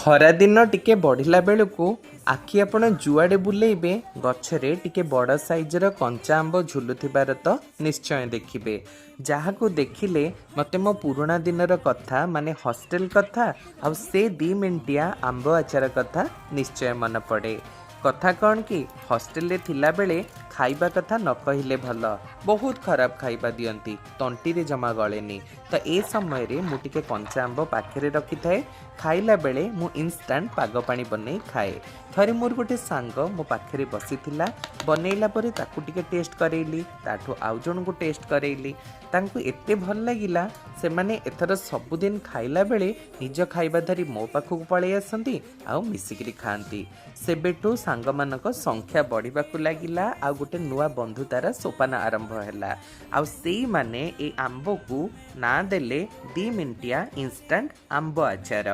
खरा दिन टिके बढ़ला बेलू आखि आपण जुआडे बुलेबे गछरे टिके बड़ साइजर कंचा आंब झुलुथिबार तो निश्चय देखिबे। जहाकू देखिले मते मो पुराणा दिनर कथा माने हॉस्टेल कथा आ से 2 मिनिटिया आंब आचार कथा निश्चय मन पड़े। कथा कौन कि हॉस्टेल रे थिला बेले खाइबा कथा न कहिले भल, बहुत खराब खाइबा दियंती, तंटी रे जमा गलेनी। तो ए समय रे मु टिके कंचा आंब पाखे रखी थाए, खाइला बेले मु इंस्टांट पाग पानी बनै खाए। थरे मोर गोटे सांग मो पाखे बसी थिला, बनैला परे ताकू टिके टेस्ट करैली, ताठू आउ जण को टेस्ट करैली, तांकू एते भल लागिला से माने एथर सबुदिन खाइला बेले निज खाइबा धरी मो पाखକୁ पळै आसंती आउ मिसिकरी खांती। सेबेटू सांग मानक संख्या बढ़िबाकू लागिला आ गोटे नुआ बंधुतार सोपान आरंभ हैला। आउ सेई माने ए आंब को ना देले 2 मिनिटिया इंस्टेंट आंब आचार।